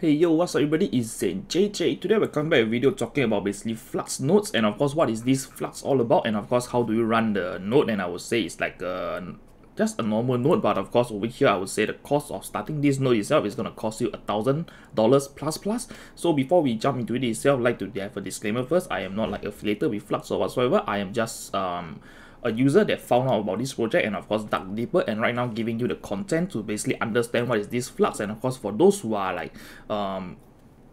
Hey yo, what's up everybody, it's JJ. Today we're coming back with a video talking about basically Flux nodes, and of course what is this Flux all about, and of course how do you run the node. And I would say it's like just a normal node, but of course over here I would say the cost of starting this node itself is going to cost you $1,000 plus. So before we jump into it itself, I'd like to have a disclaimer first. I am not like affiliated with Flux or whatsoever. I am just a user that found out about this project and of course dug deeper, and right now giving you the content to basically understand what is this Flux. And of course for those who are like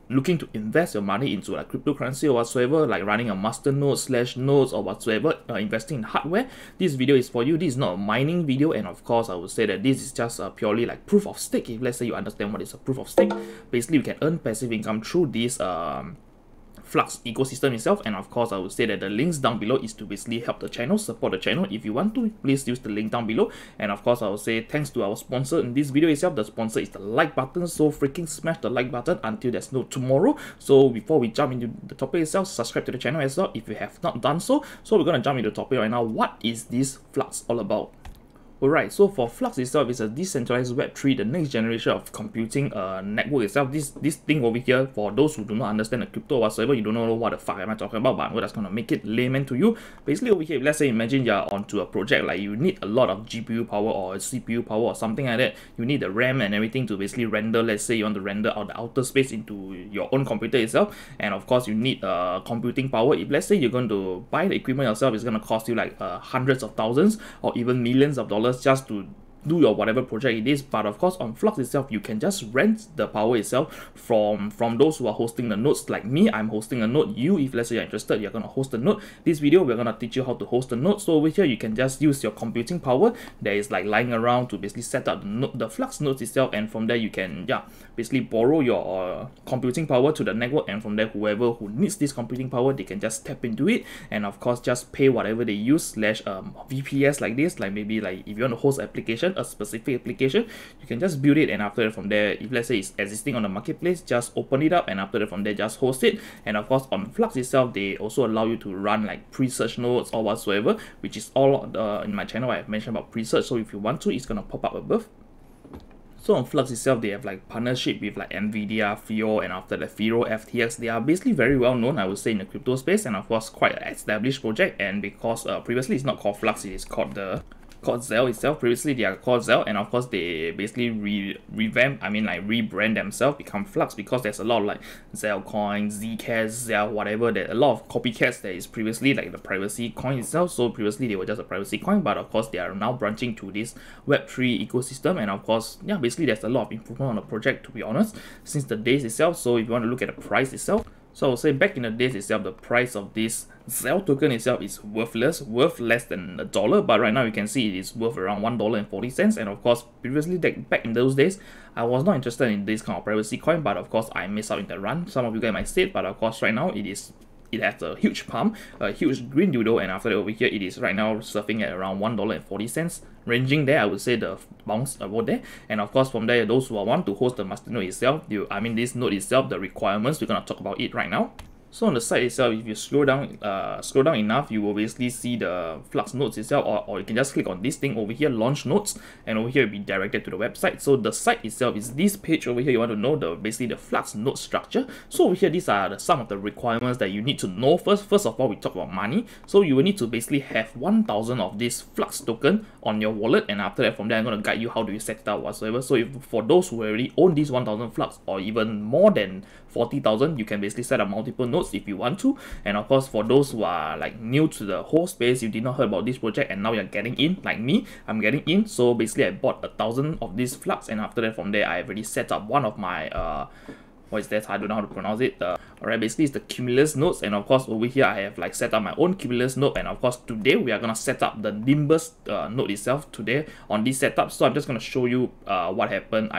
looking to invest your money into like cryptocurrency or whatsoever, like running a master node / nodes or whatsoever, investing in hardware, this video is for you. This is not a mining video, and of course I would say that this is just purely like proof of stake. If let's say you understand what is a proof of stake, basically you can earn passive income through this Flux ecosystem itself. And of course I would say that the links down below is to basically help the channel, support the channel. If you want to, please use the link down below. And of course I would say thanks to our sponsor in this video itself. The sponsor is the like button, so freaking smash the like button until there's no tomorrow. So before we jump into the topic itself, subscribe to the channel as well if you have not done so. So we're gonna jump into the topic right now. What is this Flux all about? Alright, so for Flux itself, is a decentralized Web3, the next generation of computing network itself. This thing over here, for those who do not understand the crypto whatsoever, you don't know what the fuck am I talking about, but I'm just gonna make it layman to you. Basically over here, let's say imagine you're onto a project, like you need a lot of GPU power or CPU power or something like that. You need the RAM and everything to basically render, let's say you want to render out the outer space into your own computer itself. And of course you need computing power. If let's say you're going to buy the equipment yourself, it's going to cost you like hundreds of thousands or even millions of dollars just to do your whatever project it is. But of course on Flux itself, you can just rent the power itself from those who are hosting the nodes. Like me, I'm hosting a node. You, if let's say you're interested, you're gonna host a node. This video we're gonna teach you how to host a node. So over here you can just use your computing power that is like lying around to basically set up the Flux nodes itself, and from there you can basically borrow your computing power to the network, and from there whoever who needs this computing power, they can just tap into it, and of course just pay whatever they use / VPS like this. Like maybe like if you want to host an application, a specific application, you can just build it, and after that from there, if let's say it's existing on the marketplace, just open it up, and after that from there just host it. And of course on Flux itself, they also allow you to run like pre-search nodes or whatsoever, which is all in my channel I have mentioned about pre-search. So if you want to, it's gonna pop up above. So on Flux itself, they have like partnership with like Nvidia, FIO, and after the FIO, FTX. They are basically very well known, I would say, in the crypto space, and of course quite an established project. And because previously it's not called Flux, it is called Zell itself. Previously they are called Zell, and of course they basically rebrand themselves, become Flux, because there's a lot of like Zell coin, Zcash, Zell whatever, that a lot of copycats that is previously like the privacy coin itself. So previously they were just a privacy coin, but of course they are now branching to this Web3 ecosystem. And of course basically there's a lot of improvement on the project, to be honest, since the days itself. So if you want to look at the price itself, so I would say back in the days itself, the price of this Zell token itself is worth less than $1, but right now you can see it is worth around $1.40. And of course previously back in those days, I was not interested in this kind of privacy coin, but of course I missed out in the run. Some of you guys might say it, but of course right now it has a huge pump, a huge green doodle, and after that over here it is right now surfing at around $1.40, ranging there. I would say the bounce over there. And of course from there, those who want to host the master node itself, this node itself, the requirements, we're gonna talk about it right now. So on the site itself, if you scroll down enough, you will basically see the Flux nodes itself, or you can just click on this thing over here, launch nodes, and over here you'll be directed to the website. So the site itself is this page over here. You want to know basically the Flux node structure. So over here, these are some of the requirements that you need to know first. First of all, we talk about money. So you will need to basically have 1,000 of this Flux token on your wallet, and after that from there I'm going to guide you how do you set it up whatsoever. So if for those who already own these 1,000 Flux, or even more than 40,000, you can basically set up multiple nodes if you want to. And of course for those who are like new to the whole space, you did not heard about this project and now you're getting in, like me, I'm getting in. So basically I bought 1,000 of this Flux, and after that from there I already set up one of my what is that? I don't know how to pronounce it. Alright, basically it's the cumulus nodes, and of course over here I have like set up my own cumulus node. And of course today we are gonna set up the nimbus node itself today on this setup. So I'm just gonna show you what happened.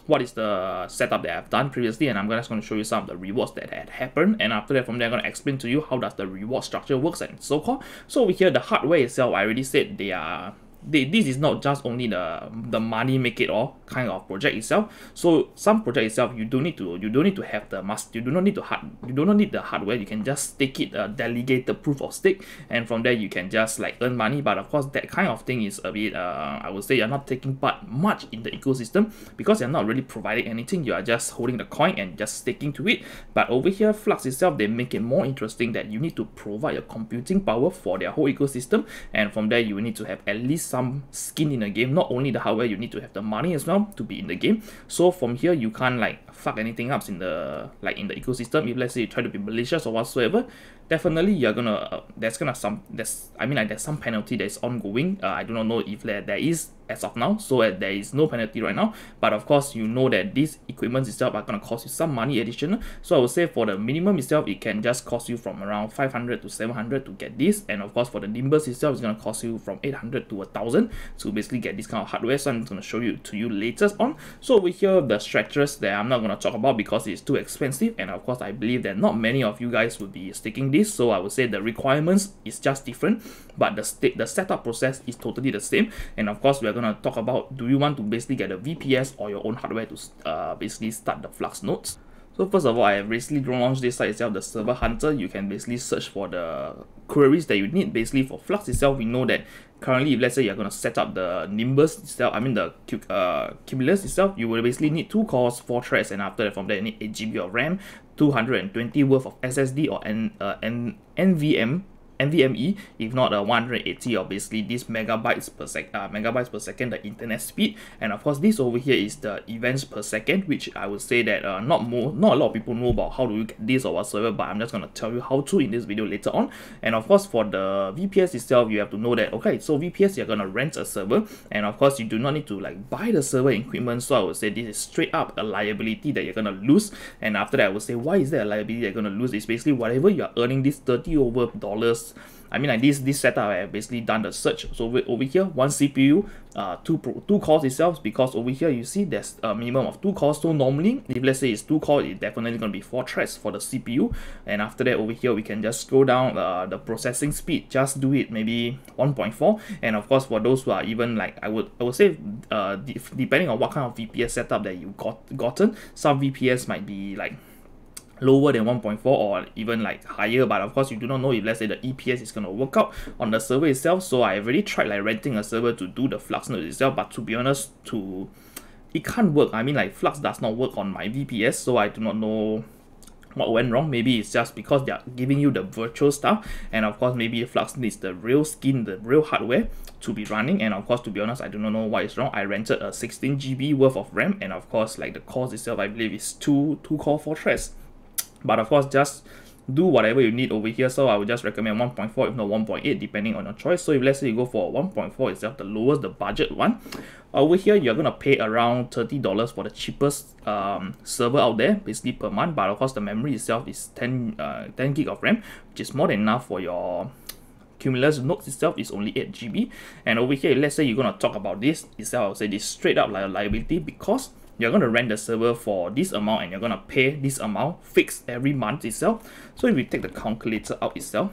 What is the setup that I've done previously, and I'm just going to show you some of the rewards that had happened. And after that from there I'm going to explain to you how does the reward structure works and so forth. So over here the hardware itself, I already said they are this is not just only the money make it all kind of project itself. So some project itself, you don't need to have the you do not need the hardware. You can just take it a delegated proof of stake, and from there you can just like earn money. But of course that kind of thing is a bit I would say you're not taking part much in the ecosystem, because you're not really providing anything. You are just holding the coin and just staking to it. But over here, Flux itself, they make it more interesting that you need to provide a computing power for their whole ecosystem, and from there you need to have at least some skin in the game. Not only the hardware, you need to have the money as well to be in the game. So from here you can't like fuck anything up in the ecosystem. If let's say you try to be malicious or whatsoever, definitely you're gonna there's some penalty that's ongoing. I do not know if there is as of now, so there is no penalty right now, but of course you know that these equipments itself are gonna cost you some money additional. So I would say for the minimum itself, it can just cost you from around 500 to 700 to get this, and of course for the nimbus itself, it's gonna cost you from 800 to 1000 to basically get this kind of hardware. So I'm just gonna show you to you later on. So over here, the stratus that I'm not gonna talk about because it's too expensive, and of course I believe that not many of you guys will be staking this. So I would say the requirements is just different, but the setup process is totally the same. And of course we're gonna talk about, do you want to basically get a VPS or your own hardware to basically start the Flux nodes. So first of all, I have recently launched this site itself, the Server Hunter. You can basically search for the queries that you need. Basically for Flux itself, we know that currently if let's say you're going to set up the nimbus itself, the cumulus itself, you will basically need 2 cores, 4 threads, and after that from there you need 8 GB of RAM, 220 worth of SSD or NVMe, if not 180 of basically this megabytes per second, the internet speed. And of course this over here is the events per second, which I would say that not a lot of people know about how do you get this or whatsoever, but I'm just going to tell you how to in this video later on. And of course for the VPS itself, you have to know that, okay, so VPS, you're going to rent a server, and of course you do not need to like buy the server equipment. So I would say this is straight up a liability that you're going to lose. And after that, I would say, why is there a liability you're going to lose? It's basically whatever you're earning, this $30 over this setup, I have basically done the search. So over here, 1 CPU, 2 cores itself, because over here you see there's a minimum of 2 cores. So normally if let's say it's 2 cores, it's definitely going to be 4 threads for the CPU. And after that over here we can just scroll down the processing speed, just do it maybe 1.4. and of course for those who are even like I would say depending on what kind of VPS setup that you gotten, some VPS might be like lower than 1.4 or even like higher, but of course you do not know if let's say the EPS is going to work out on the server itself. So I already tried like renting a server to do the Flux node itself, but to be honest, it can't work. Flux does not work on my VPS, so I do not know what went wrong. Maybe it's just because they are giving you the virtual stuff, and of course maybe Flux needs the real skin, the real hardware to be running. And of course, to be honest, I do not know what is wrong. I rented a 16 GB worth of RAM, and of course like the cores itself, I believe is 2 core 4 threads. But of course, just do whatever you need over here. So I would just recommend 1.4, if not 1.8, depending on your choice. So if let's say you go for 1.4 itself, the lowest, the budget one, over here you're gonna pay around $30 for the cheapest server out there, basically per month. But of course, the memory itself is 10 gig of RAM, which is more than enough for your cumulus nodes itself. Is only 8 GB. And over here, let's say you're gonna talk about this itself, I would say this straight up like a liability, because you're going to rent the server for this amount and you're going to pay this amount fixed every month itself. So if we take the calculator out itself,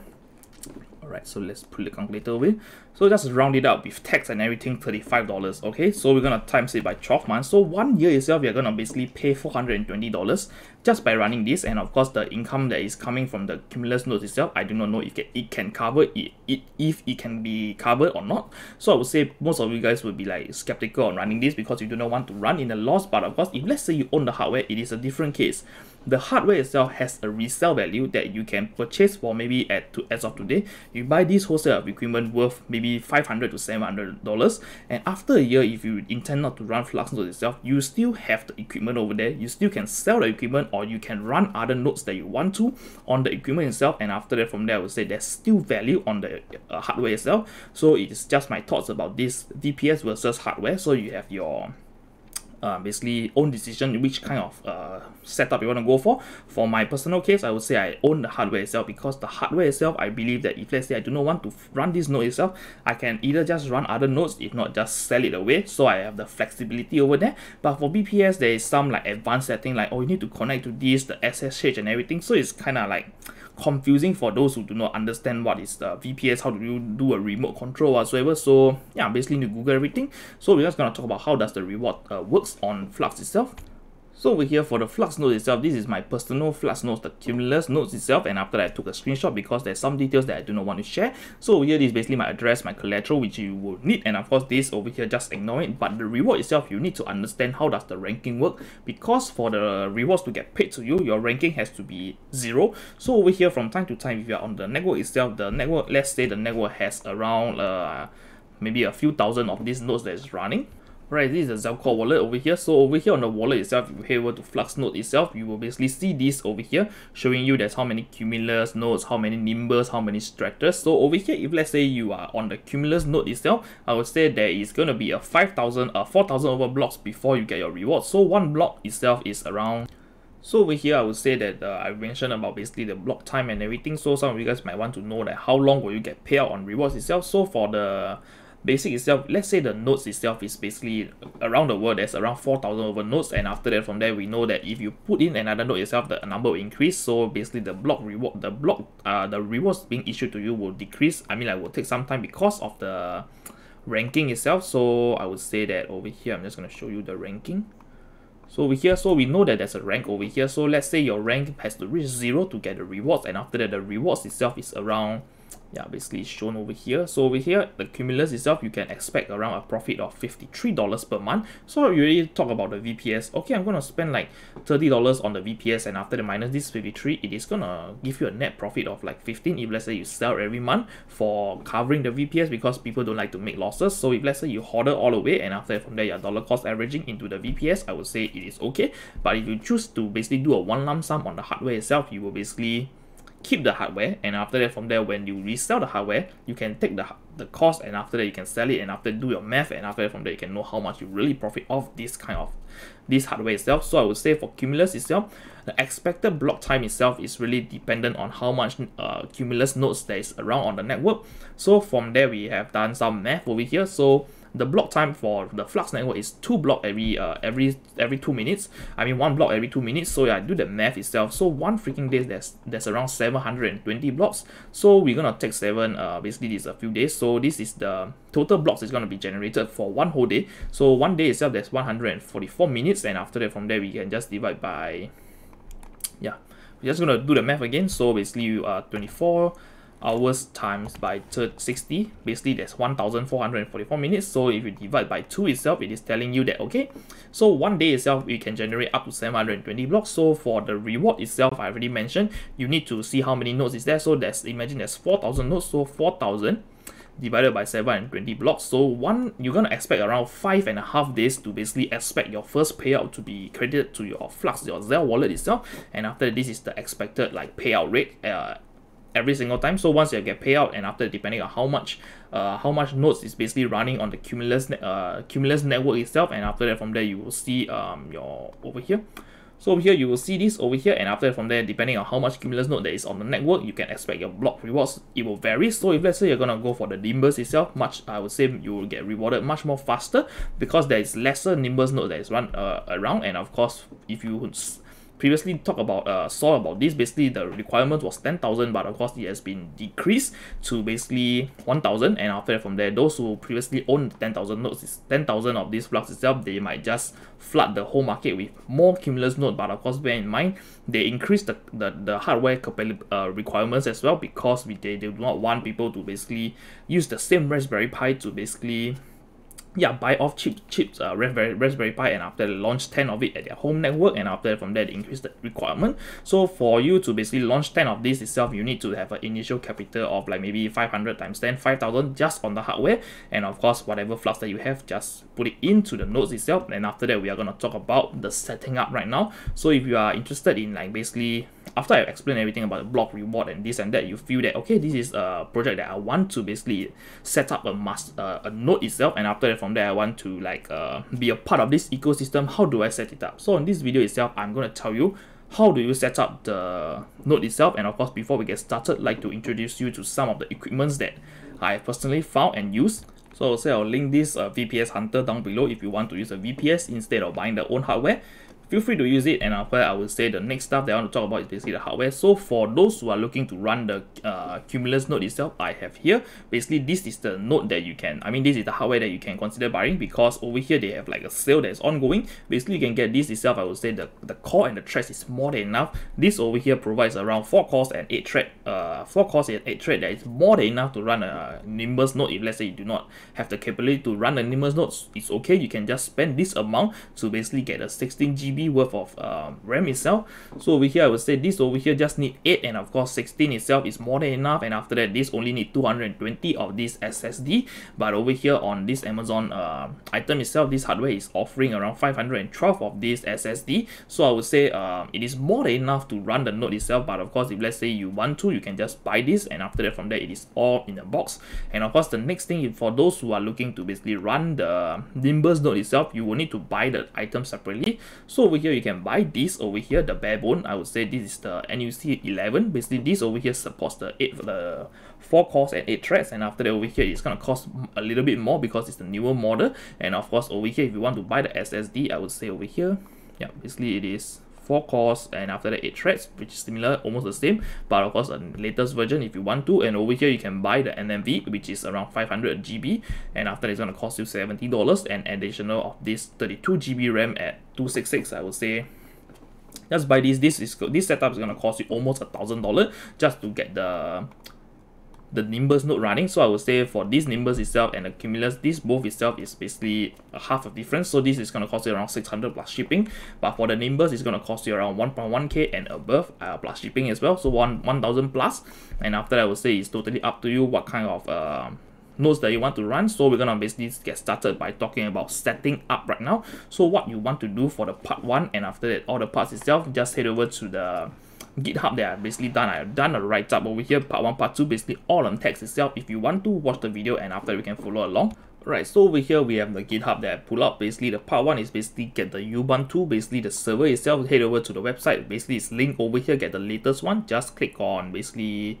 alright, so let's put the calculator away. So just round it up with tax and everything, $35. Okay, so we're gonna times it by 12 months. So 1 year itself, you're gonna basically pay $420 just by running this. And of course, the income that is coming from the cumulus nodes itself, I do not know if it can cover it, if it can be covered or not. So I would say most of you guys would be like skeptical on running this because you do not want to run in a loss. But of course, if let's say you own the hardware, it is a different case. The hardware itself has a resale value that you can purchase for maybe as of today. You buy this whole set of equipment worth maybe $500 to $700, and after a year, if you intend not to run Flux nodes itself, you still have the equipment over there. You still can sell the equipment, or you can run other nodes that you want to on the equipment itself. And after that, from there, I would say there's still value on the hardware itself. So it's just my thoughts about this VPS versus hardware. So you have your basically own decision which kind of setup you want to go for. For my personal case, I would say I own the hardware itself, because the hardware itself, I believe that if let's say I do not want to run this node itself, I can either just run other nodes, if not just sell it away, so I have the flexibility over there. But for BPS, there is some like advanced setting, like oh, you need to connect to this, the SSH and everything, so it's kind of like confusing for those who do not understand what is the VPS, how do you do a remote control whatsoever. So yeah, basically you Google everything. So we're just going to talk about how does the reward works on Flux itself. So over here for the Flux node itself, this is my personal Flux nodes, the cumulus nodes itself, and after that I took a screenshot because there's some details that I do not want to share. So over here, this is basically my address, my collateral, which you will need, and of course this over here, just ignore it. But the reward itself, you need to understand how does the ranking work, because for the rewards to get paid to you, your ranking has to be 0. So over here, from time to time, if you are on the network itself, the network, let's say the network has around maybe a few thousand of these nodes that is running. Right, this is a Zelcore wallet over here. So over here on the wallet itself, if you head over to Flux node itself, you will basically see this over here, showing you there's how many cumulus nodes, how many nimbus, how many stratus. So over here, if let's say you are on the cumulus node itself, I would say there is going to be a 4,000 over blocks before you get your reward. So one block itself is around. So over here, I would say that I mentioned about basically the block time and everything. So some of you guys might want to know that how long will you get payout on rewards itself. So for the basic itself, let's say the nodes itself is basically around the world, there's around 4,000 over nodes, and after that, from there we know that if you put in another node itself, the number will increase. So basically the block reward, the rewards being issued to you will decrease. I mean, like, will take some time because of the ranking itself. So I would say that over here, I'm just going to show you the ranking. So over here, so we know that there's a rank over here. So let's say your rank has to reach 0 to get the rewards, and after that the rewards itself is around, yeah, basically shown over here. So over here, the cumulus itself, you can expect around a profit of $53 per month. So you already talk about the VPS. Okay, I'm going to spend like $30 on the VPS, and after the minus this 53, it is going to give you a net profit of like 15 if let's say you sell every month for covering the VPS, because people don't like to make losses. So if let's say you hoard it all away, and after from there you're dollar cost averaging into the VPS, I would say it is okay. But if you choose to basically do a one lump sum on the hardware itself, you will basically keep the hardware, and after that, from there, when you resell the hardware, you can take the cost, and after that you can sell it, and after do your math, and after that, from there you can know how much you really profit off this kind of this hardware itself. So I would say for cumulus itself, the expected block time itself is really dependent on how much cumulus nodes there is around on the network. So from there, we have done some math over here. So the block time for the Flux network is 2 blocks every 2 minutes. I mean 1 block every 2 minutes. So yeah, I do the math itself. So one freaking day there's around 720 blocks. So we're gonna take 7. Basically this is a few days. So this is the total blocks is gonna be generated for one whole day. So one day itself there's 144 minutes, and after that, from there we can just divide by, yeah, we're just gonna do the math again. So basically you are 24 hours times by 60, basically that's 1,444 minutes. So if you divide by 2 itself, it is telling you that, okay, so one day itself you can generate up to 720 blocks. So for the reward itself, I already mentioned, you need to see how many nodes is there. So imagine there's 4,000 nodes, so 4,000 divided by 720 blocks. So you're gonna expect around 5.5 days to basically expect your first payout to be credited to your Flux, your Zelle wallet itself. And after this is the expected like payout rate every single time. So once you get payout, and after, depending on how much nodes is basically running on the cumulus network itself, and after that, from there you will see your over here. So over here you will see this over here, and after from there, depending on how much cumulus node there is on the network, you can expect your block rewards. It will vary. So if let's say you're gonna go for the nimbus itself, I would say you will get rewarded much more faster, because there is lesser nimbus node that is run around. And of course, if you previously saw about this, basically the requirement was 10,000, but of course it has been decreased to basically 1,000, and after that, from there, those who previously owned 10,000 nodes, 10,000 of this Flux itself, they might just flood the whole market with more cumulus nodes. But of course, bear in mind, they increase the hardware requirements as well, because they do not want people to basically use the same Raspberry Pi to basically, yeah, buy off chips, Raspberry Pi, and after they launch 10 of it at their home network, and after from there they increase the requirement. So for you to basically launch 10 of this itself, you need to have an initial capital of like maybe 500 times 10, 5,000 just on the hardware, and of course whatever Flux that you have, just put it into the nodes itself. And after that, we are going to talk about the setting up right now. So if you are interested in like basically after I explain everything about the block reward and this and that, you feel that okay, this is a project that I want to basically set up a node itself, and after that from there I want to like be a part of this ecosystem. How do I set it up? So in this video itself, I'm going to tell you how do you set up the node itself. And of course, before we get started, I'd like to introduce you to some of the equipments that I personally found and used. So I'll say I'll link this VPS Hunter down below if you want to use a VPS instead of buying their own hardware. Feel free to use it, and after I will say the next stuff that I want to talk about is basically the hardware. So for those who are looking to run the cumulus node itself, I have here, basically this is the node that you can, this is the hardware that you can consider buying, because over here they have like a sale that is ongoing. Basically you can get this itself. I would say the core and the threads is more than enough. This over here provides around 4 cores and 8 thread, 4 cores and 8 thread. That is more than enough to run a nimbus node. If let's say you do not have the capability to run a nimbus node, it's okay. You can just spend this amount to basically get a 16 GB worth of RAM itself. So over here I would say this over here just need 8, and of course 16 itself is more than enough, and after that this only need 220 of this SSD. But over here on this Amazon item itself, this hardware is offering around 512 of this SSD. So I would say it is more than enough to run the node itself. But of course, if let's say you want to, you can just buy this, and after that from there it is all in the box. And of course the next thing, for those who are looking to basically run the nimbus node itself, you will need to buy the item separately. So over here you can buy this over here, the bare bone. I would say this is the NUC 11. Basically this over here supports the 4 cores and 8 threads, and after that over here it's gonna cost a little bit more because it's the newer model. And of course over here, if you want to buy the SSD, I would say over here, yeah, basically it is 4 cores and after that 8 threads, which is similar, almost the same, but of course a latest version if you want to. And over here you can buy the NMV, which is around 500 GB, and after that it's going to cost you $70, and additional of this 32 GB RAM at 266. I would say just buy this. This setup is going to cost you almost $1,000 just to get the nimbus node running. So I would say for this nimbus itself and the cumulus, this both itself is basically a half of difference. So this is going to cost you around 600 plus shipping, but for the nimbus it's going to cost you around 1.1k and above plus shipping as well, so 1,000 plus. And after that I would say it's totally up to you what kind of nodes that you want to run. So we're gonna basically get started by talking about setting up right now. So what you want to do for the part 1, and after that all the parts itself, just head over to the GitHub that I've basically done. I've done a write-up over here, part 1, part 2, basically all on text itself. If you want to watch the video, and after we can follow along. Right, so over here we have the GitHub that I pull up. Basically the part 1 is basically get the Ubuntu, basically the server itself. Head over to the website, basically it's linked over here, get the latest one. Just click on basically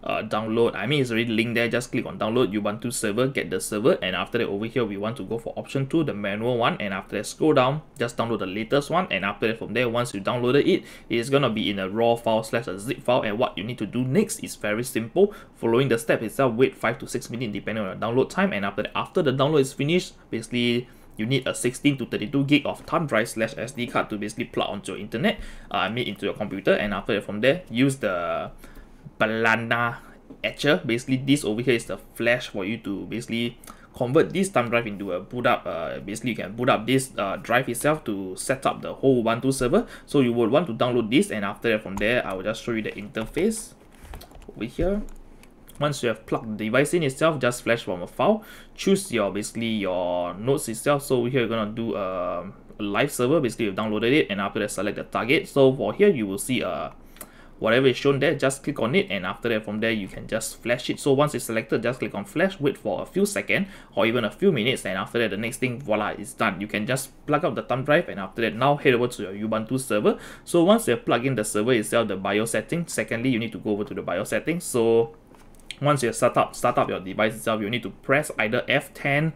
download. It's already linked there. Just click on download Ubuntu server, get the server, and after that over here we want to go for option 2, the manual one, and after that scroll down, just download the latest one. And after that from there, once you downloaded it, it's gonna be in a raw file / a zip file. And what you need to do next is very simple. Following the step itself, wait 5 to 6 minutes depending on the download time, and after the download is finished, basically you need a 16 to 32 gig of thumb drive / SD card to basically plug onto your internet, into your computer. And after that from there, use the Balana etcher. Basically this over here is the flash for you to basically convert this thumb drive into a boot up. Basically you can boot up this drive itself to set up the whole Ubuntu server. So you would want to download this, and after that from there I will just show you the interface over here. Once you have plugged the device in itself, just flash from a file, choose your basically your nodes itself. So over here you're gonna do a live server. Basically you've downloaded it, and after that select the target. So for here you will see whatever is shown there, just click on it, and after that from there you can just flash it. So once it's selected, just click on flash, wait for a few seconds or even a few minutes, and after that the next thing, voila, it's done. You can just plug up the thumb drive, and after that now head over to your Ubuntu server. So once you have plugged in the server itself, the BIOS settings, secondly you need to go over to the BIOS settings. So once you start up your device itself, you need to press either F10,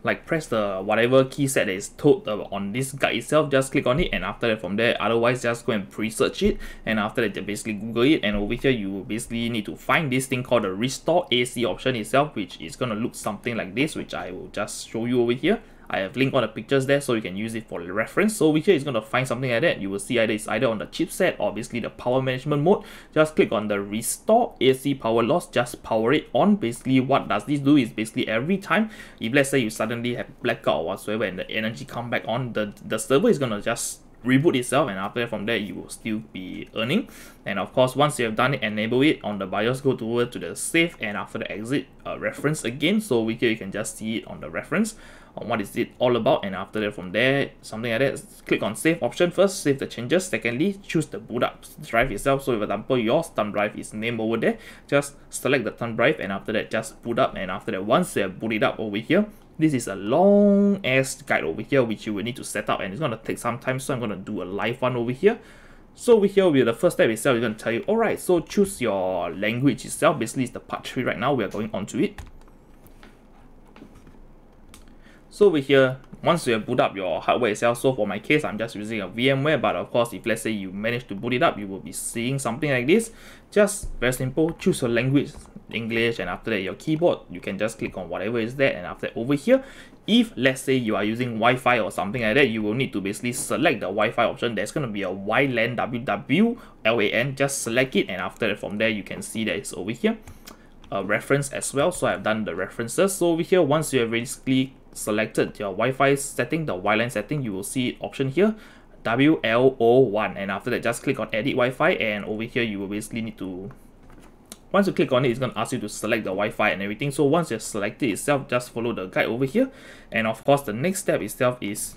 like press the whatever key set that is told on this guide itself, just click on it, and after that from there, otherwise just go and pre-search it, and after that basically Google it. And over here you basically need to find this thing called the restore AC option itself, which is gonna look something like this, which I will just show you over here. I have linked all the pictures there so you can use it for reference. So over here it's going to find something like that. You will see it's either on the chipset or basically the power management mode. Just click on the restore AC power loss, just power it on. Basically what does this do is basically every time if let's say you suddenly have blackout or whatsoever and the energy come back on, the server is going to just reboot itself, and after that from there you will still be earning. And of course, once you have done it, enable it on the BIOS, go over to the save, and after the exit reference again. So over here you can just see it on the reference on what is it all about, and after that from there, something like that, click on save option first, save the changes. Secondly, choose the boot up drive itself. So for example, your thumb drive is named over there, just select the thumb drive, and after that just boot up. And after that, once you have booted up over here, this is a long ass guide over here which you will need to set up, and it's going to take some time, so I'm going to do a live one over here. So over here, with the first step itself, it's going to tell you, alright, so choose your language itself. Basically it's the part 3 right now, we are going on to it. So over here, once you have boot up your hardware itself, so for my case, I'm just using a VMware, but of course, if let's say you manage to boot it up, you will be seeing something like this. Just very simple, choose your language, English, and after that your keyboard, you can just click on whatever is there, and after that over here, if let's say you are using Wi-Fi or something like that, you will need to basically select the Wi-Fi option. There's going to be a WLAN, WWLAN, just select it, and after that from there you can see that it's over here a reference as well. So I've done the references. So over here, once you have basically selected your Wi-Fi setting, the WLAN setting, you will see option here, WLO1, and after that just click on edit Wi-Fi, and over here you will basically need to, once you click on it, it's going to ask you to select the Wi-Fi and everything. So once you select it itself, just follow the guide over here, and of course the next step itself is,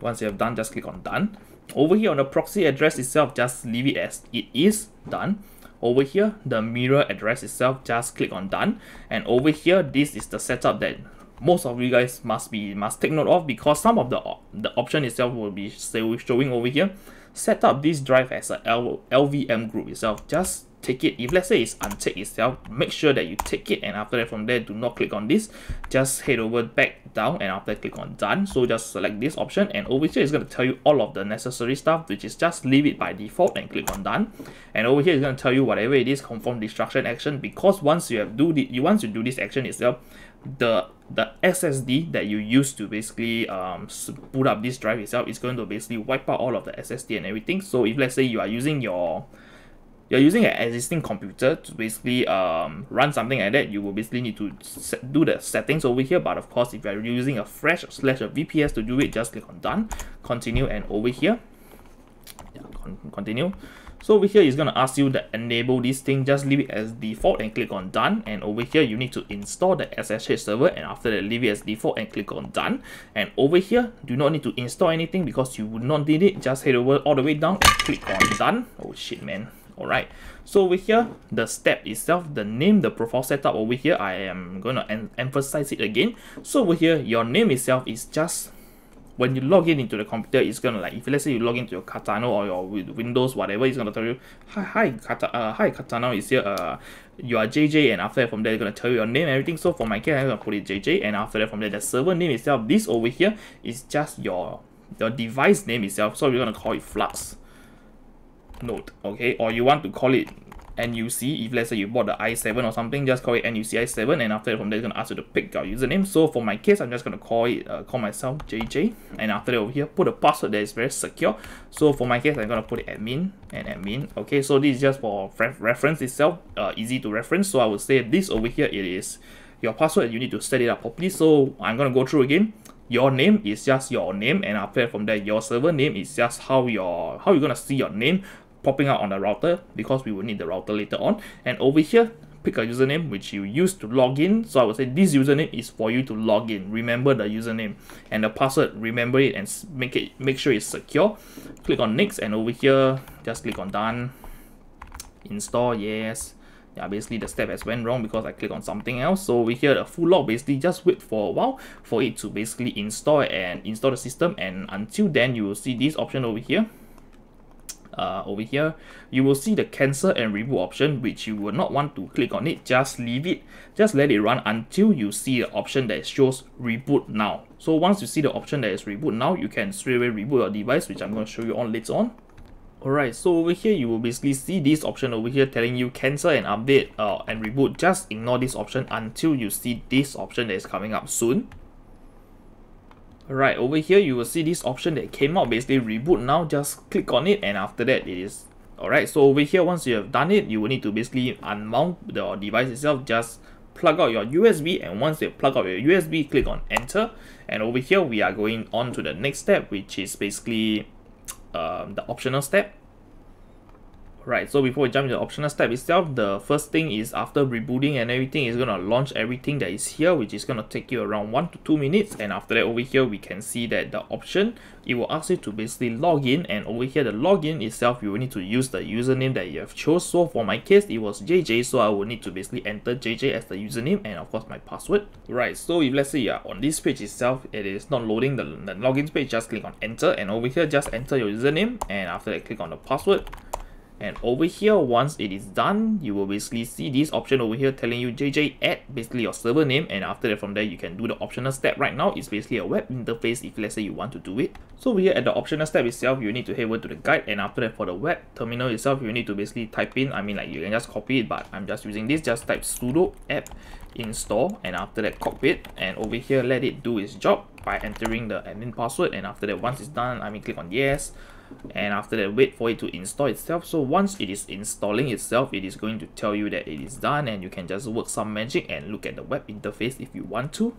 once you have done, just click on done. Over here on the proxy address itself, just leave it as it is, done. Over here, the mirror address itself, just click on done. And over here, this is the setup that most of you guys must take note of, because some of the option itself will be showing over here. Set up this drive as a LVM group itself. Just take it. If let's say it's unticked itself, make sure that you take it, and after that from there, do not click on this. Just head over back down, and after click on done. So just select this option, and over here it's going to tell you all of the necessary stuff, which is just leave it by default and click on done. And over here it's going to tell you whatever it is, confirm destruction action, because once you do this action itself, the SSD that you use to basically boot up this drive itself is going to basically wipe out all of the SSD and everything. So if let's say you are using you're using an existing computer to basically run something like that, you will basically need to do the settings over here. But of course, if you're using a fresh / a VPS to do it, just click on done, continue, and over here, continue. So over here, it's going to ask you to enable this thing, just leave it as default and click on done. And over here, you need to install the SSH server, and after that, leave it as default and click on done. And over here, do not need to install anything because you would not need it. Just head over all the way down and click on done. Oh shit, man. Alright, so over here, the step itself, the name, the profile setup over here, I am going to emphasize it again. So over here, your name itself is just, when you log in into the computer, it's going to, like, if let's say you log into your Katana or your Windows, whatever, it's going to tell you, hi Katana is here, you are JJ, and after that from there, it's going to tell you your name and everything. So for my case, I'm going to put it JJ, and after that from there, the server name itself, this over here is just your device name itself. So we're going to call it Flux Node, okay, or you want to call it NUC. If let's say you bought the i7 or something, just call it NUC i7, and after that from there, it's going to ask you to pick your username. So for my case, I'm just going to call myself JJ, and after that over here, put a password that is very secure. So for my case, I'm going to put it admin and admin. Okay, so this is just for reference itself, easy to reference. So I would say this over here, it is your password. You need to set it up properly. So I'm going to go through again. Your name is just your name, and after that from there, your server name is just how you're going to see your name popping out on the router, because we will need the router later on. And over here, pick a username which you use to log in. So I would say this username is for you to log in. Remember the username, and the password, remember it, and make sure it's secure. Click on next, and over here just click on done, install, yes. Yeah, basically the step has went wrong because I click on something else. So over here, the full log, basically just wait for a while for it to basically install the system, and until then you will see this option over here. Over here, you will see the cancel and reboot option, which you will not want to click on it. Just leave it, just let it run until you see the option that shows reboot now. So once you see the option that is reboot now, you can straight away reboot your device, which I'm going to show you on later on. Alright, so over here you will basically see this option over here telling you cancel and update and reboot. Just ignore this option until you see this option that is coming up soon. Alright, over here you will see this option that came out, basically reboot now. Just click on it, and after that it is alright. So over here, once you have done it, you will need to basically unmount the device itself. Just plug out your USB, and once you plug out your USB, click on enter. And over here we are going on to the next step, which is basically the optional step. Right, so before we jump into the optional step itself, the first thing is after rebooting and everything, is going to launch everything that is here, which is going to take you around 1 to 2 minutes. And after that, over here we can see that the option, it will ask you to basically log in, and over here the login itself, you will need to use the username that you have chose. So for my case, it was JJ, so I will need to basically enter JJ as the username and of course my password. Right, so if let's say you are on this page itself, it is not loading the login page, just click on enter, and over here just enter your username, and after that click on the password. And over here, once it is done, you will basically see this option over here telling you JJ add basically your server name, and after that from there you can do the optional step. Right now it's basically a web interface if let's say you want to do it. So over here at the optional step itself, you need to head over to the guide, and after that for the web terminal itself, you need to basically type in, I mean like you can just copy it, but I'm just using this, just type sudo apt install, and after that copy it, and over here let it do its job by entering the admin password, and after that once it's done, I mean click on yes, and after that wait for it to install itself. So once it is installing itself, it is going to tell you that it is done, and you can just work some magic and look at the web interface if you want to.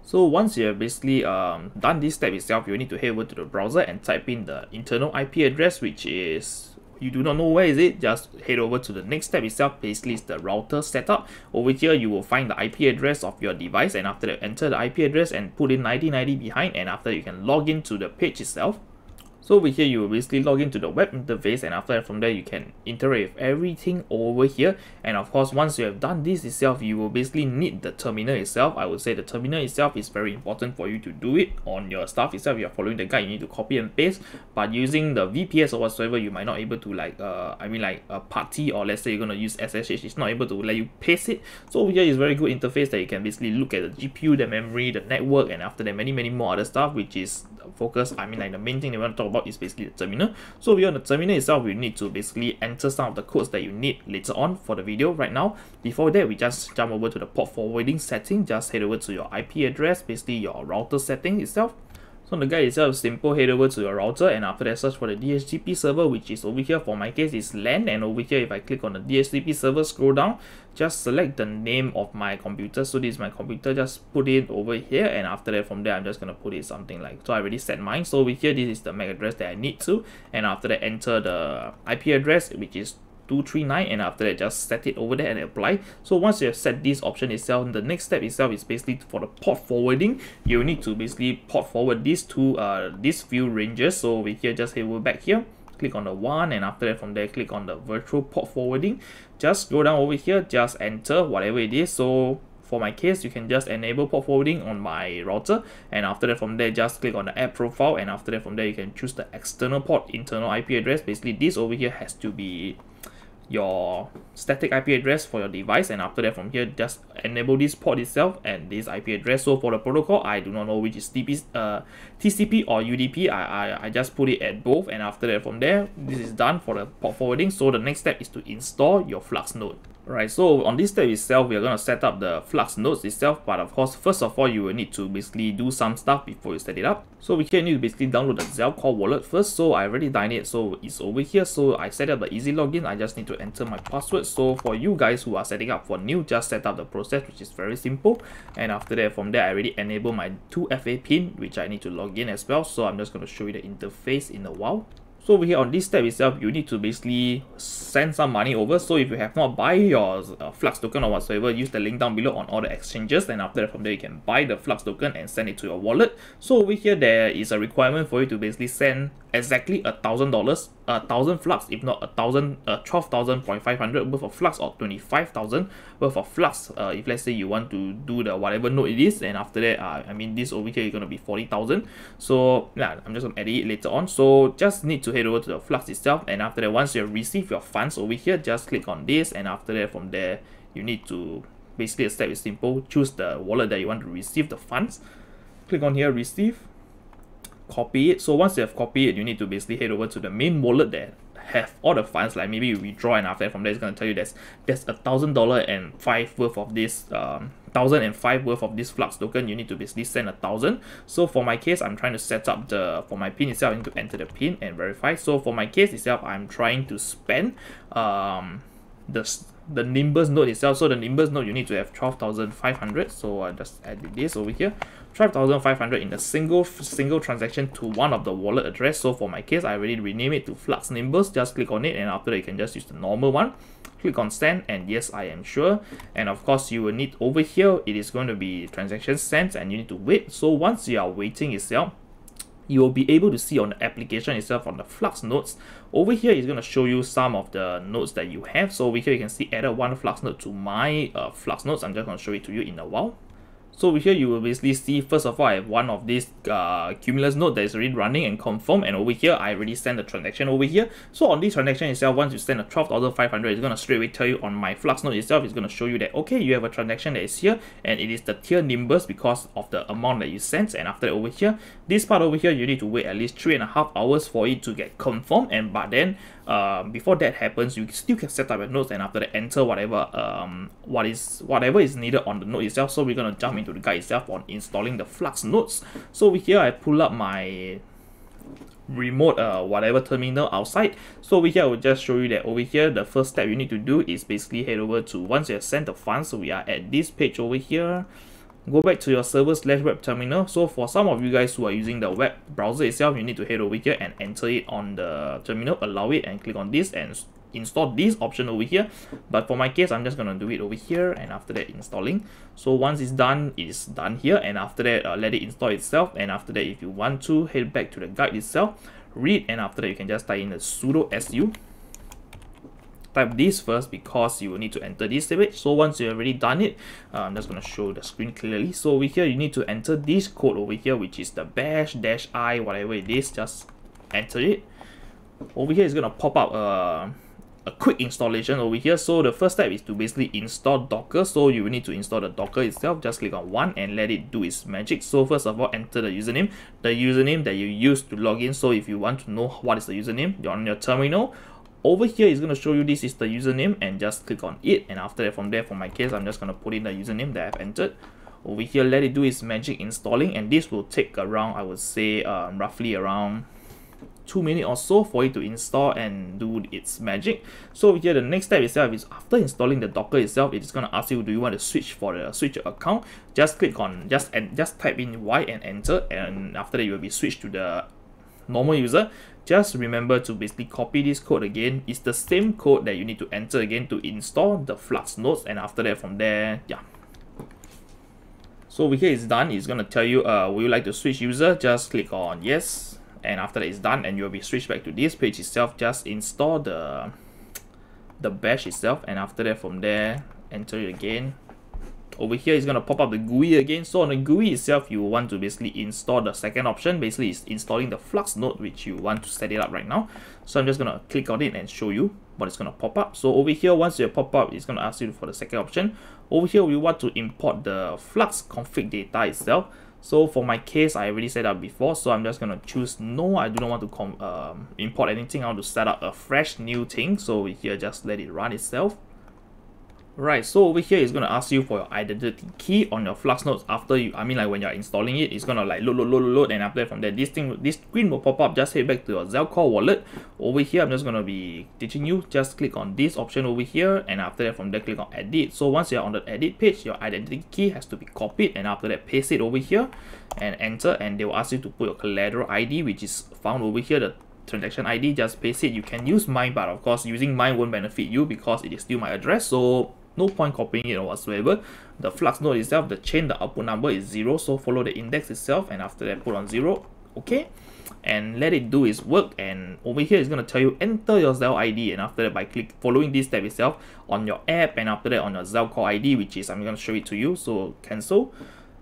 So once you have basically done this step itself, you need to head over to the browser and type in the internal IP address, which is, you do not know where is it, just head over to the next step itself. Basically it's the router setup. Over here you will find the IP address of your device, and after that enter the IP address and put in 9090 behind, and after you can log into the page itself. So over here you will basically log into the web interface, and after that from there you can interact with everything over here. And of course once you have done this itself, you will basically need the terminal itself. I would say the terminal itself is very important for you to do it on your stuff itself. If you are following the guide, you need to copy and paste, but using the VPS or whatsoever, you might not able to like I mean like a party, or let's say you're going to use SSH, it's not able to let you paste it. So over here is very good interface that you can basically look at the GPU, the memory, the network, and after that many more other stuff, which is focus, I mean like the main thing they want to talk about is basically the terminal. So here on the terminal itself, we need to basically enter some of the codes that you need later on for the video. Right now, before that, we just jump over to the port forwarding setting. Just head over to your IP address, basically your router setting itself. So the guide itself is simple. Head over to your router, and after that search for the DHCP server, which is over here. For my case is LAN, and over here if I click on the DHCP server, scroll down, just select the name of my computer. So this is my computer, just put it over here, and after that from there I'm just gonna put it something like, so I already set mine. So over here this is the MAC address that I need to, and after that enter the IP address, which is 239, and after that just set it over there and apply. So once you have set this option itself, the next step itself is basically for the port forwarding. You need to basically port forward these two these few ranges. So over here just head over back here, click on the one, and after that from there click on the virtual port forwarding. Just go down over here, just enter whatever it is. So for my case, you can just enable port forwarding on my router, and after that from there just click on the app profile, and after that from there you can choose the external port internal IP address. Basically this over here has to be your static IP address for your device, and after that from here just enable this port itself and this IP address. So for the protocol, I do not know which is TCP or UDP. I just put it at both, and after that from there this is done for the port forwarding. So the next step is to install your Flux node. Right, so on this step itself, we are going to set up the Flux nodes itself, but of course, first of all, you will need to basically do some stuff before you set it up. So we can need to basically download the Zelcore wallet first. So I already done it, so it's over here. So I set up the easy login. I just need to enter my password. So for you guys who are setting up for new, just set up the process, which is very simple. And after that, from there, I already enable my 2FA pin, which I need to log in as well. So I'm just going to show you the interface in a while. So over here on this step itself, you need to basically send some money over. So if you have not buy your Flux token or whatsoever, use the link down below on all the exchanges, and after that from there you can buy the Flux token and send it to your wallet. So over here there is a requirement for you to basically send exactly $1,000, 1,000 Flux, if not 12,500 worth of Flux, or 25,000 worth of Flux. If let's say you want to do the whatever node it is, and after that, I mean this over here is gonna be 40,000. So yeah, I'm just gonna edit it later on. So just need to head over to the Flux itself, and after that, once you have received your funds over here, just click on this, and after that, from there, you need to basically, the step is simple. Choose the wallet that you want to receive the funds. Click on here, receive. Copy it. So once you have copied it, you need to basically head over to the main wallet that have all the funds, like maybe you withdraw, and after that from there it's going to tell you there's $1,000 and 5 worth of this 1,005 worth of this Flux token. You need to basically send 1,000. So for my case, I'm trying to set up for my pin itself, I need to enter the pin and verify. So for my case itself, I'm trying to spend the nimbus node itself. So the nimbus node, you need to have 12,500. So I just added this over here, 12,500 in a single transaction to one of the wallet address. So for my case, I already rename it to Flux Nimbus. Just click on it, and after that you can just use the normal one. Click on send, and yes, I am sure. And of course, you will need over here, it is going to be transaction sent, and you need to wait. So once you are waiting itself, you will be able to see on the application itself, on the Flux nodes. Over here is going to show you some of the nodes that you have. So over here you can see added one Flux node to my Flux nodes. I'm just going to show it to you in a while. So over here you will basically see, first of all, I have one of these cumulus node that is already running and confirmed, and over here I already sent the transaction over here. So on this transaction itself, once you send a 12,500, it's going to straight away tell you on my Flux node itself, it's going to show you that, okay, you have a transaction that is here, and it is the tier nimbus because of the amount that you sent. And after that, over here, this part over here, you need to wait at least 3.5 hours for it to get confirmed. And but then before that happens, you still can set up your nodes, and after that enter whatever whatever is needed on the node itself. So we're going to jump into the guide itself on installing the Flux nodes. So over here I pull up my remote whatever terminal outside. So over here I will just show you that over here the first step you need to do is basically head over to, once you have sent the funds, so we are at this page over here, go back to your server/web terminal. So for some of you guys who are using the web browser itself, you need to head over here and enter it on the terminal, allow it, and click on this and install this option over here. But for my case, I'm just gonna do it over here, and after that installing. So once it's done here, and after that let it install itself. And after that, if you want to, head back to the guide itself, read, and after that you can just type in the sudo su. Type this first because you will need to enter this page. So once you've already done it, I'm just going to show the screen clearly. So over here you need to enter this code over here, which is the bash-i whatever it is. Just enter it. Over here is going to pop up a quick installation over here. So the first step is to basically install Docker. So you will need to install the Docker itself. Just click on one and let it do its magic. So first of all, enter the username that you use to log in. So if you want to know what is the username, you're on your terminal. Over here is going to show you this is the username, and just click on it. And after that, from there, for my case, I'm just going to put in the username that I've entered. Over here, let it do its magic installing, and this will take around, I would say, roughly around 2 minutes or so for it to install and do its magic. So over here, the next step itself is, after installing the Docker itself, it's going to ask you, do you want to switch your account? Just click on just type in Y and enter, and after that you will be switched to the normal user. Just remember to basically copy this code again. It's the same code that you need to enter again to install the Flux nodes, and after that, from there, yeah. So over here it's done. It's gonna tell you, would you like to switch user? Just click on yes, and after that it's done, and you'll be switched back to this page itself. Just install the bash itself, and after that, from there, enter it again. Over here is going to pop up the GUI again. So on the GUI itself, you want to basically install the second option. Basically, it's installing the Flux node, which you want to set it up right now. So I'm just going to click on it and show you what is going to pop up. So over here, once you pop up, it's going to ask you for the second option. Over here, we want to import the Flux config data itself. So for my case, I already set up before, so I'm just going to choose no. I do not want to import anything. I want to set up a fresh new thing. So over here, just let it run itself. Right, so over here it's gonna ask you for your identity key on your Flux nodes. After you, like when you're installing it, it's gonna like load, and after that, from there, this screen will pop up. Just head back to your Zelcore wallet. Over here, I'm just gonna be teaching you. Just click on this option over here, and after that, from there, click on edit. So once you're on the edit page, your identity key has to be copied, and after that, paste it over here and enter. And they will ask you to put your collateral ID, which is found over here. The transaction ID, just paste it. You can use mine, but of course, using mine won't benefit you because it is still my address. So no point copying it or whatsoever. The Flux node itself, the chain, the output number is 0, so follow the index itself, and after that put on 0, okay, and let it do its work. And over here it's going to tell you enter your Zel ID, and after that, by following this step itself on your app, and after that on your Zelcore ID, which is, I'm going to show it to you. So cancel,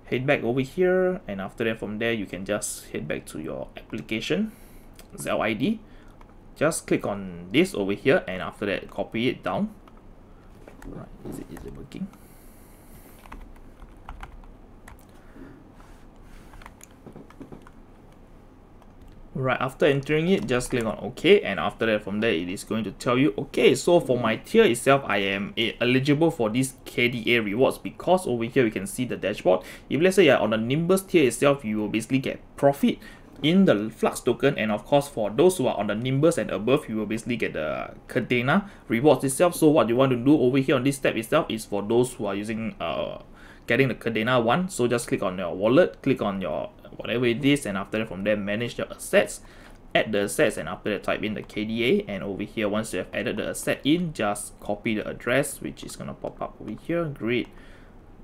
head back over here, and after that, from there you can just head back to your application Zel ID. Just click on this over here, and after that copy it down. Right, is it working? Right, after entering it, just click on OK, and after that, from there, it is going to tell you, okay, so for my tier itself, I am eligible for these KDA rewards, because over here we can see the dashboard. If let's say you're on the Nimbus tier itself, you will basically get profit in the Flux token, and of course for those who are on the Nimbus and above, you will basically get the Cadena rewards itself. So what you want to do over here on this step itself is for those who are using getting the Cadena one. So just click on your wallet, click on your whatever it is, and after that from there manage your assets, add the assets, and after that type in the KDA. And over here, once you have added the asset in, just copy the address, which is gonna pop up over here. Great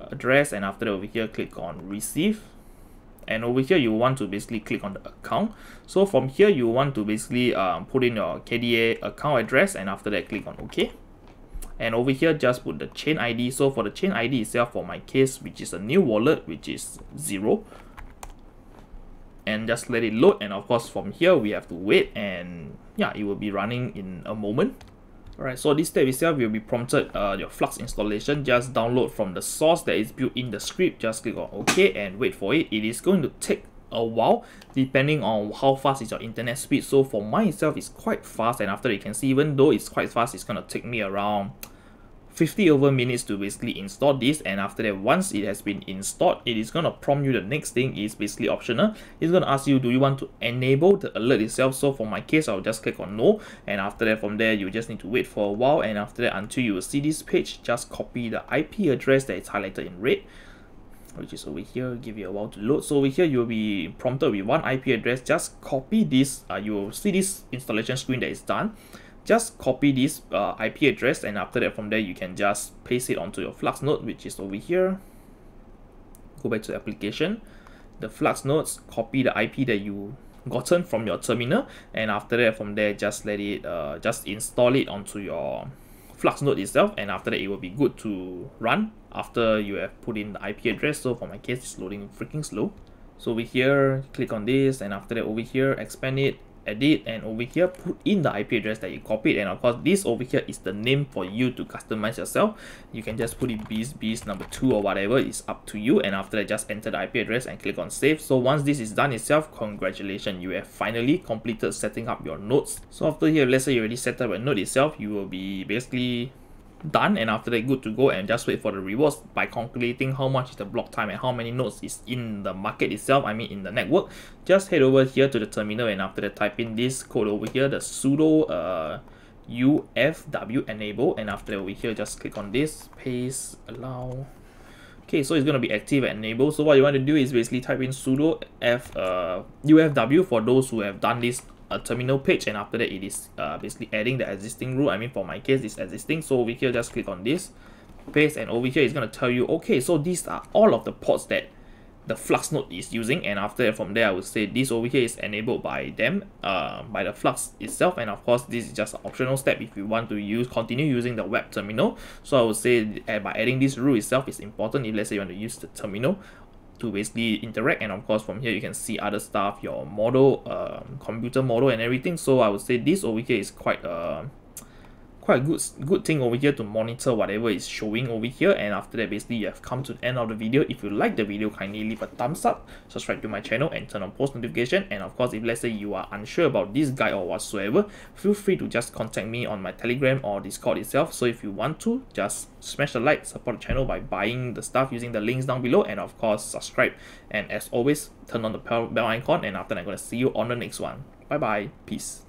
address, and after that over here click on receive, and over here you want to basically click on the account. So from here you want to basically put in your KDA account address, and after that click on OK. And over here just put the chain ID. So for the chain ID itself, for my case, which is a new wallet, which is 0, and just let it load. And of course from here we have to wait, and yeah, it will be running in a moment. Alright, so this step itself will be prompted your Flux installation. Just download from the source that is built in the script, just click on OK and wait for it. It is going to take a while depending on how fast is your internet speed. So for myself, it's quite fast, and after you can see, even though it's quite fast, it's gonna take me around 50 over minutes to basically install this. And after that, once it has been installed, it is going to prompt you. The next thing is basically optional. It's going to ask you, do you want to enable the alert itself? So for my case, I'll just click on no, and after that from there you just need to wait for a while, and after that until you will see this page, just copy the IP address that is highlighted in red, which is over here. Give you a while to load. So over here you will be prompted with one IP address. Just copy this. You will see this installation screen that is done. Just copy this IP address, and after that from there you can just paste it onto your Flux node, which is over here. Go back to the application, the Flux nodes, copy the IP that you gotten from your terminal, and after that from there just let it just install it onto your Flux node itself, and after that it will be good to run after you have put in the IP address. So for my case, it's loading freaking slow. So over here click on this, and after that over here expand it, edit, and over here put in the IP address that you copied. And of course this over here is the name for you to customize yourself. You can just put it beast number 2 or whatever, is up to you. And after that just enter the IP address and click on save. So once this is done itself, congratulations, you have finally completed setting up your nodes. So after here, let's say you already set up a node itself, you will be basically done, and after that good to go, and just wait for the rewards by calculating how much is the block time and how many nodes is in the market itself, I mean in the network. Just head over here to the terminal, and after that type in this code over here, the sudo UFW enable, and after that over here just click on this, paste, allow. Okay, so it's going to be active and enable. So what you want to do is basically type in sudo UFW for those who have done this terminal page, and after that it is basically adding the existing rule. I mean for my case it's existing, so over here just click on this, paste, and over here it's going to tell you, okay, so these are all of the ports that the Flux node is using. And after that from there I would say this over here is enabled by them, by the Flux itself. And of course this is just an optional step if you want to continue using the web terminal. So I would say by adding this rule itself is important if let's say you want to use the terminal to basically interact. And of course from here you can see other stuff, your model, computer model and everything. So I would say this over here is quite a good thing over here to monitor whatever is showing over here. And after that basically you have come to the end of the video. If you like the video, kindly leave a thumbs up, subscribe to my channel, and turn on post notification. And of course if let's say you are unsure about this guide or whatsoever, feel free to just contact me on my Telegram or Discord itself. So if you want to, just smash the like, support the channel by buying the stuff using the links down below, and of course subscribe, and as always turn on the bell icon. And after that I'm going to see you on the next one. Bye bye, peace.